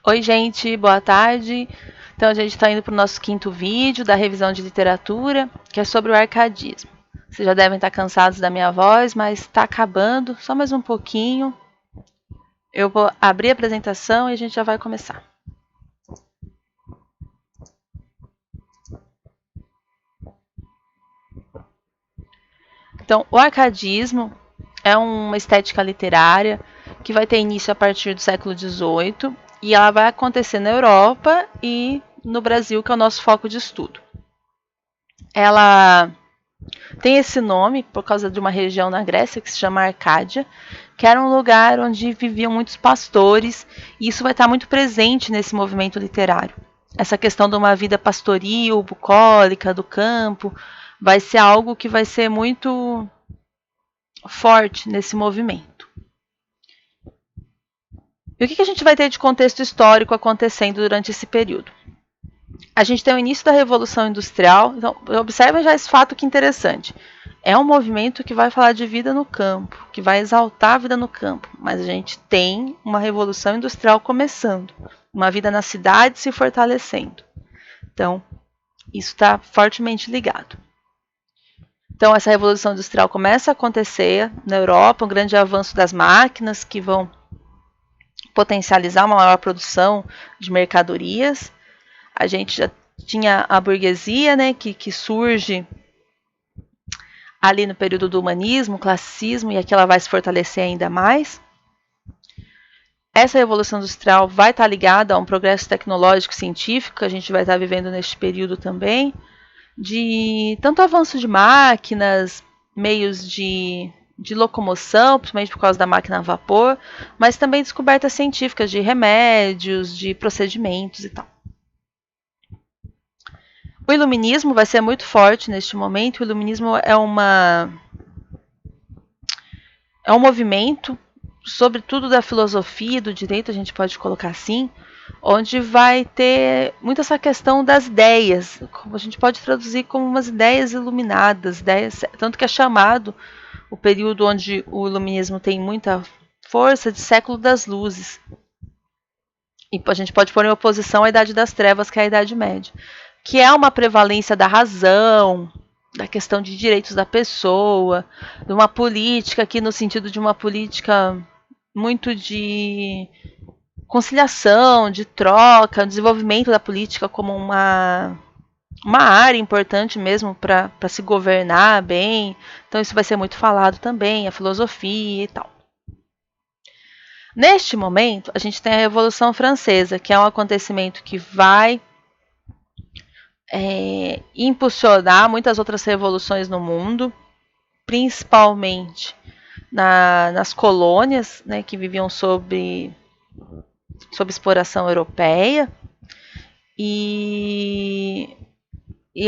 Oi, gente, boa tarde. Então, a gente está indo para o nosso quinto vídeo da revisão de literatura, que é sobre o arcadismo. Vocês já devem estar cansados da minha voz, mas está acabando, só mais um pouquinho. Eu vou abrir a apresentação e a gente já vai começar. Então, o arcadismo é uma estética literária que vai ter início a partir do século XVIII e ela vai acontecer na Europa e no Brasil, que é o nosso foco de estudo. Ela tem esse nome por causa de uma região na Grécia que se chama Arcádia, que era um lugar onde viviam muitos pastores, e isso vai estar muito presente nesse movimento literário. Essa questão de uma vida pastoril, bucólica, do campo, vai ser algo que vai ser muito forte nesse movimento. E o que a gente vai ter de contexto histórico acontecendo durante esse período? A gente tem o início da Revolução Industrial. Então, observem já esse fato que interessante. É um movimento que vai falar de vida no campo, que vai exaltar a vida no campo. Mas a gente tem uma Revolução Industrial começando, uma vida na cidade se fortalecendo. Então, isso está fortemente ligado. Então, essa Revolução Industrial começa a acontecer na Europa, um grande avanço das máquinas que vão potencializar uma maior produção de mercadorias. A gente já tinha a burguesia, né, que surge ali no período do humanismo, classicismo, e aqui ela vai se fortalecer ainda mais. Essa revolução industrial vai estar ligada a um progresso tecnológico e científico que a gente vai estar vivendo neste período também, de tanto avanço de máquinas, meios de locomoção, principalmente por causa da máquina a vapor, mas também descobertas científicas de remédios, de procedimentos e tal. O iluminismo vai ser muito forte neste momento. O iluminismo é um movimento, sobretudo da filosofia e do direito, a gente pode colocar assim, onde vai ter muito essa questão das ideias, como a gente pode traduzir como umas ideias iluminadas, tanto que é chamado o período onde o iluminismo tem muita força de século das luzes. E a gente pode pôr em oposição à Idade das Trevas, que é a Idade Média, que é uma prevalência da razão, da questão de direitos da pessoa, de uma política aqui no sentido de uma política muito de conciliação, de troca, desenvolvimento da política como uma área importante mesmo para se governar bem. Então isso vai ser muito falado também, a filosofia e tal. Neste momento, a gente tem a Revolução Francesa, que é um acontecimento que vai impulsionar muitas outras revoluções no mundo, principalmente nas colônias, né, que viviam sob exploração europeia. E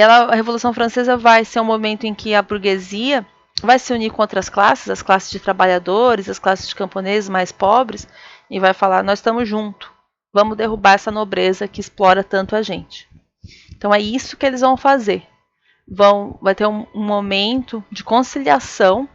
a Revolução Francesa vai ser um momento em que a burguesia vai se unir com outras classes, as classes de trabalhadores, as classes de camponeses mais pobres, e vai falar: nós estamos juntos, vamos derrubar essa nobreza que explora tanto a gente. Então é isso que eles vão fazer. Vai ter um momento de conciliação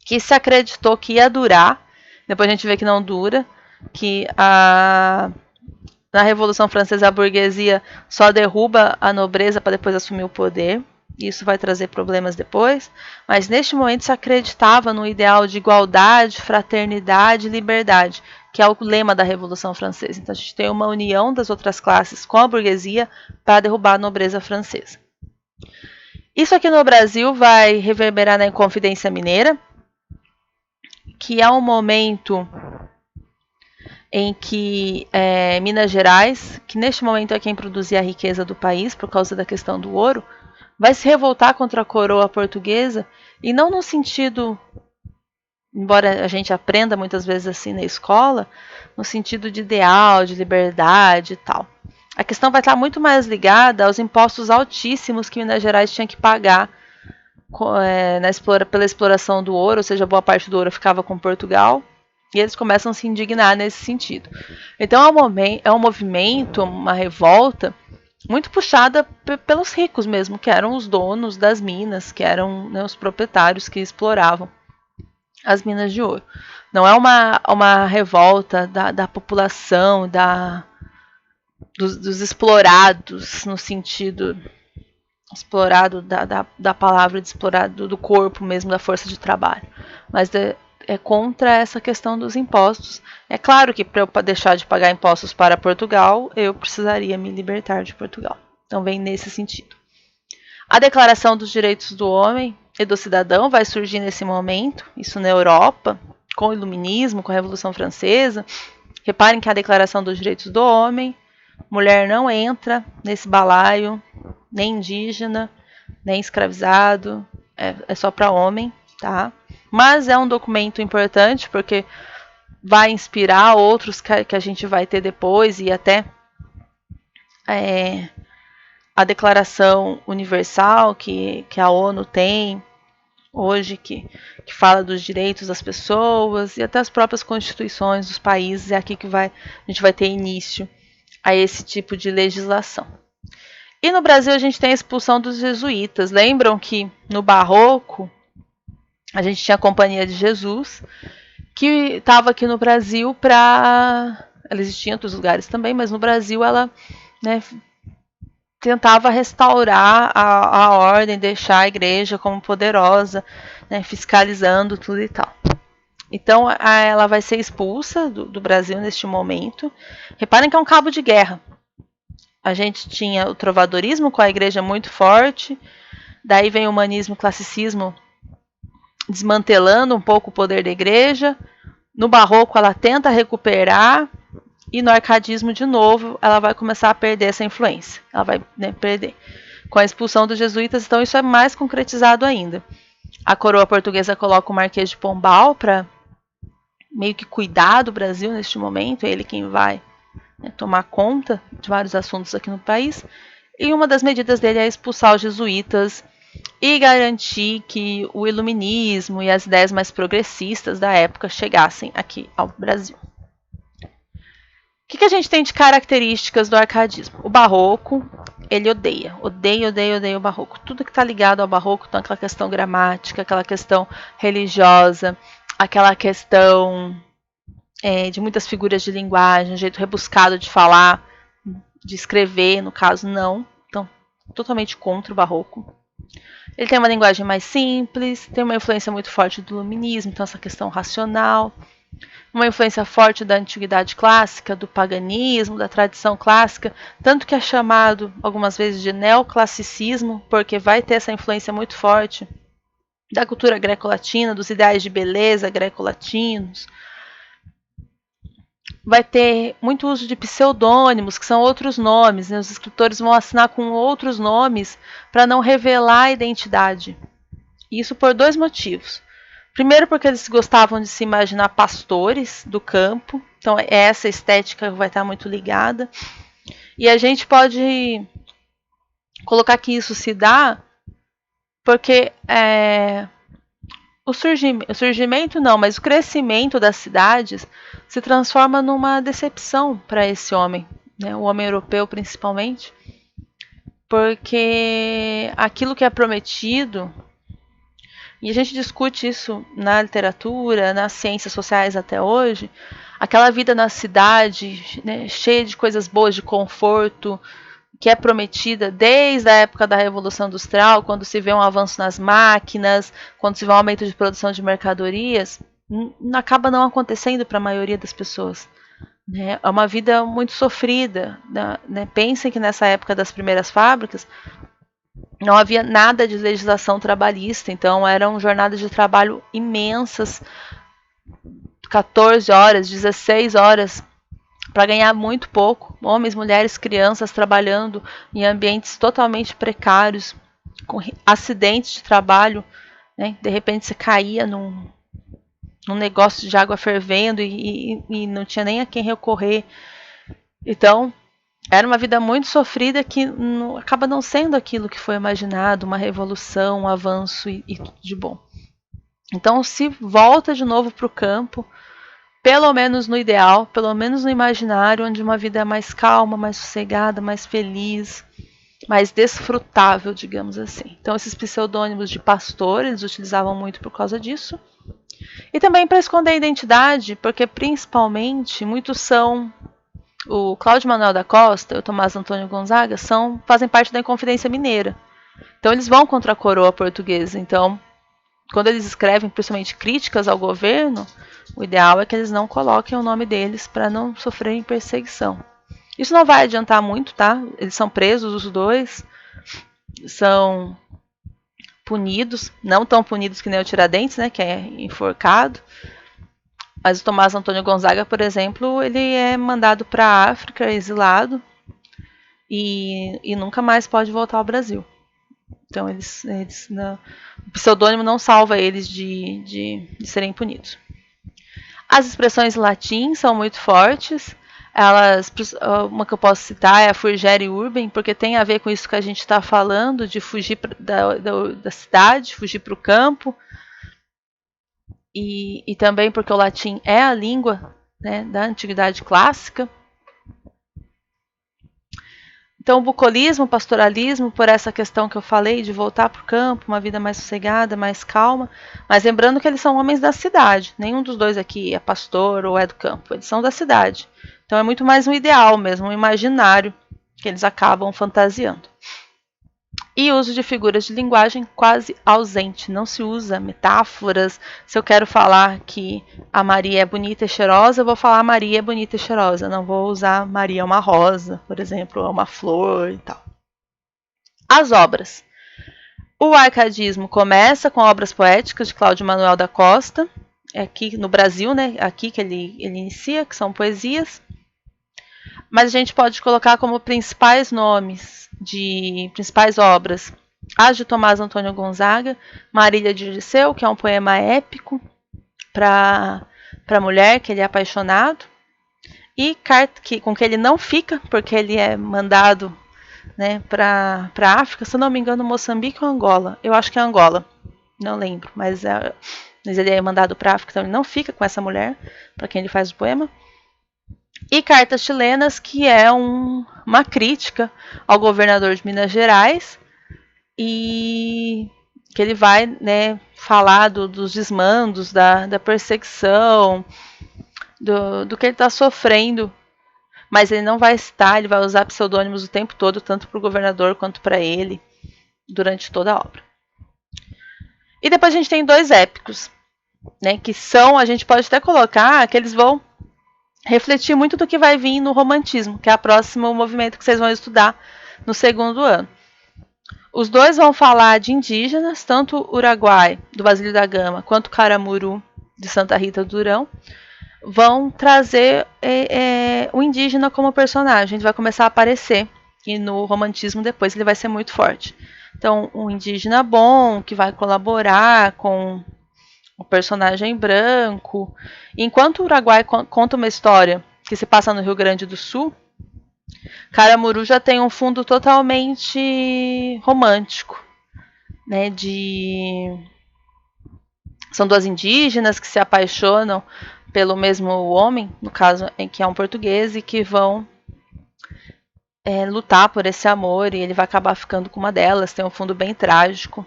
que se acreditou que ia durar, depois a gente vê que não dura, que na Revolução Francesa a burguesia só derruba a nobreza para depois assumir o poder. Isso vai trazer problemas depois, mas neste momento se acreditava no ideal de igualdade, fraternidade e liberdade, que é o lema da Revolução Francesa. Então a gente tem uma união das outras classes com a burguesia para derrubar a nobreza francesa. Isso aqui no Brasil vai reverberar na Inconfidência Mineira, que é um momento em que Minas Gerais, que neste momento é quem produzia a riqueza do país por causa da questão do ouro, vai se revoltar contra a coroa portuguesa, e não no sentido, embora a gente aprenda muitas vezes assim na escola, no sentido de ideal, de liberdade e tal. A questão vai estar muito mais ligada aos impostos altíssimos que Minas Gerais tinha que pagar pela exploração do ouro, ou seja, boa parte do ouro ficava com Portugal, e eles começam a se indignar nesse sentido. Então é um movimento, uma revolta muito puxada pelos ricos mesmo, que eram os donos das minas, que eram, né, os proprietários que exploravam as minas de ouro. Não é uma revolta da população, dos explorados, no sentido explorado da palavra de explorado do corpo mesmo, da força de trabalho. Mas é contra essa questão dos impostos. É claro que para eu deixar de pagar impostos para Portugal, eu precisaria me libertar de Portugal. Então vem nesse sentido. A Declaração dos Direitos do Homem e do Cidadão vai surgir nesse momento, isso na Europa, com o Iluminismo, com a Revolução Francesa. Reparem que a Declaração dos Direitos do Homem, mulher não entra nesse balaio, nem indígena, nem escravizado, é só para homem, tá? Mas é um documento importante porque vai inspirar outros que a gente vai ter depois e até a Declaração Universal que a ONU tem hoje, que fala dos direitos das pessoas e até as próprias constituições dos países. É aqui que a gente vai ter início a esse tipo de legislação. E no Brasil a gente tem a expulsão dos jesuítas. Lembram que no Barroco a gente tinha a Companhia de Jesus, que estava aqui no Brasil para... Ela existia em outros lugares também, mas no Brasil ela, né, tentava restaurar a ordem, deixar a igreja como poderosa, né, fiscalizando tudo e tal. Então ela vai ser expulsa do Brasil neste momento. Reparem que é um cabo de guerra. A gente tinha o trovadorismo com a igreja muito forte, daí vem o humanismo, o classicismo desmantelando um pouco o poder da igreja. No Barroco ela tenta recuperar e no arcadismo de novo ela vai começar a perder essa influência. Ela vai, né, perder. Com a expulsão dos jesuítas, então isso é mais concretizado ainda. A coroa portuguesa coloca o Marquês de Pombal para meio que cuidar do Brasil neste momento, é ele quem vai, né, tomar conta de vários assuntos aqui no país. E uma das medidas dele é expulsar os jesuítas e garantir que o iluminismo e as ideias mais progressistas da época chegassem aqui ao Brasil. O que a gente tem de características do arcadismo? O barroco, ele odeia o barroco. Tudo que está ligado ao barroco, então aquela questão gramática, aquela questão religiosa, aquela questão de muitas figuras de linguagem, um jeito rebuscado de falar, de escrever, no caso, não. Então, totalmente contra o barroco. Ele tem uma linguagem mais simples, tem uma influência muito forte do iluminismo, então essa questão racional, uma influência forte da antiguidade clássica, do paganismo, da tradição clássica, tanto que é chamado algumas vezes de neoclassicismo, porque vai ter essa influência muito forte da cultura greco-latina, dos ideais de beleza greco-latinos. Vai ter muito uso de pseudônimos, que são outros nomes, né? Os escritores vão assinar com outros nomes para não revelar a identidade. Isso por dois motivos. Primeiro, porque eles gostavam de se imaginar pastores do campo, então essa estética vai estar muito ligada. E a gente pode colocar que isso se dá porque o surgimento não, mas o crescimento das cidades se transforma numa decepção para esse homem, né? O homem europeu principalmente, porque aquilo que é prometido, e a gente discute isso na literatura, nas ciências sociais até hoje, aquela vida na cidade, né, cheia de coisas boas, de conforto, que é prometida desde a época da Revolução Industrial, quando se vê um avanço nas máquinas, quando se vê um aumento de produção de mercadorias, acaba não acontecendo para a maioria das pessoas. Né? É uma vida muito sofrida. Né? Pensem que nessa época das primeiras fábricas não havia nada de legislação trabalhista, então eram jornadas de trabalho imensas, 14 horas, 16 horas, para ganhar muito pouco, homens, mulheres, crianças trabalhando em ambientes totalmente precários, com acidentes de trabalho, né? De repente você caía num negócio de água fervendo e não tinha nem a quem recorrer. Então, era uma vida muito sofrida que acaba não sendo aquilo que foi imaginado, uma revolução, um avanço e tudo de bom. Então, se volta de novo para o campo, pelo menos no ideal, pelo menos no imaginário, onde uma vida é mais calma, mais sossegada, mais feliz, mais desfrutável, digamos assim. Então, esses pseudônimos de pastor, eles utilizavam muito por causa disso. E também para esconder a identidade, porque principalmente muitos são o Cláudio Manuel da Costa e o Tomás Antônio Gonzaga fazem parte da Inconfidência Mineira. Então eles vão contra a coroa portuguesa. Então, quando eles escrevem principalmente críticas ao governo, o ideal é que eles não coloquem o nome deles para não sofrerem perseguição. Isso não vai adiantar muito, tá? Eles são presos, os dois, são punidos, não tão punidos que nem o Tiradentes, né, que é enforcado. Mas o Tomás Antônio Gonzaga, por exemplo, ele é mandado para a África, exilado, e nunca mais pode voltar ao Brasil. Então, o pseudônimo não salva eles de serem punidos. As expressões em latim são muito fortes. Uma que eu posso citar é a Furgere Urbem, porque tem a ver com isso que a gente está falando, de fugir da cidade, fugir para o campo. E também porque o latim é a língua, né, da antiguidade clássica. Então, o bucolismo, o pastoralismo, por essa questão que eu falei, de voltar para o campo, uma vida mais sossegada, mais calma. Mas lembrando que eles são homens da cidade. Nenhum dos dois aqui é pastor ou é do campo. Eles são da cidade. Então, é muito mais um ideal mesmo, um imaginário que eles acabam fantasiando. E uso de figuras de linguagem quase ausente. Não se usa metáforas. Se eu quero falar que a Maria é bonita e cheirosa, eu vou falar Maria é bonita e cheirosa. Não vou usar Maria é uma rosa, por exemplo, ou uma flor e tal. As obras. O arcadismo começa com obras poéticas de Cláudio Manuel da Costa. É aqui no Brasil, né? Aqui que ele inicia, que são poesias. Mas a gente pode colocar como principais nomes de principais obras as de Tomás Antônio Gonzaga, Marília de Dirceu, que é um poema épico para a mulher que ele é apaixonado, e com que ele não fica, porque ele é mandado, né, para a África, se eu não me engano, Moçambique ou Angola. Eu acho que é Angola, não lembro, mas ele é mandado para a África, então ele não fica com essa mulher, para quem ele faz o poema. E Cartas Chilenas, que é uma crítica ao governador de Minas Gerais, e que ele vai, né, falar dos desmandos, da perseguição, do que ele está sofrendo. Mas ele não vai citar, ele vai usar pseudônimos o tempo todo, tanto para o governador quanto para ele, durante toda a obra. E depois a gente tem dois épicos, né, que são, a gente pode até colocar, que eles vão refletir muito do que vai vir no romantismo, que é o próximo movimento que vocês vão estudar no segundo ano. Os dois vão falar de indígenas, tanto o Uruguai, do Basílio da Gama, quanto o Caramuru, de Santa Rita do Durão, vão trazer o indígena como personagem. Ele vai começar a aparecer, e no romantismo depois ele vai ser muito forte. Então, um indígena bom, que vai colaborar com o personagem branco. Enquanto o Uruguai conta uma história que se passa no Rio Grande do Sul, Caramuru já tem um fundo totalmente romântico, né? São duas indígenas que se apaixonam pelo mesmo homem, no caso em que é um português, e que vão lutar por esse amor, e ele vai acabar ficando com uma delas. Tem um fundo bem trágico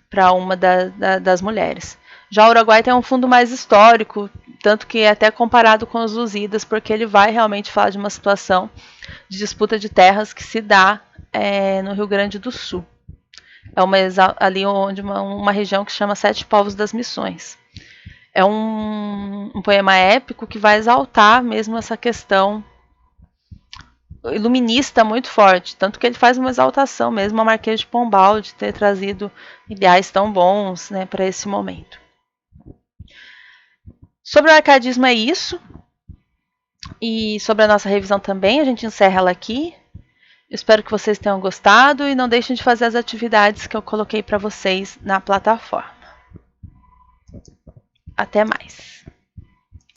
para uma das mulheres. Já o Uruguai tem um fundo mais histórico, tanto que é até comparado com os Lusíadas, porque ele vai realmente falar de uma situação de disputa de terras que se dá no Rio Grande do Sul. É ali onde uma região que chama Sete Povos das Missões. É um poema épico que vai exaltar mesmo essa questão iluminista muito forte, tanto que ele faz uma exaltação mesmo a Marquês de Pombal de ter trazido ideais tão bons, né, para esse momento. Sobre o arcadismo é isso, e sobre a nossa revisão também, a gente encerra ela aqui. Eu espero que vocês tenham gostado e não deixem de fazer as atividades que eu coloquei para vocês na plataforma. Até mais!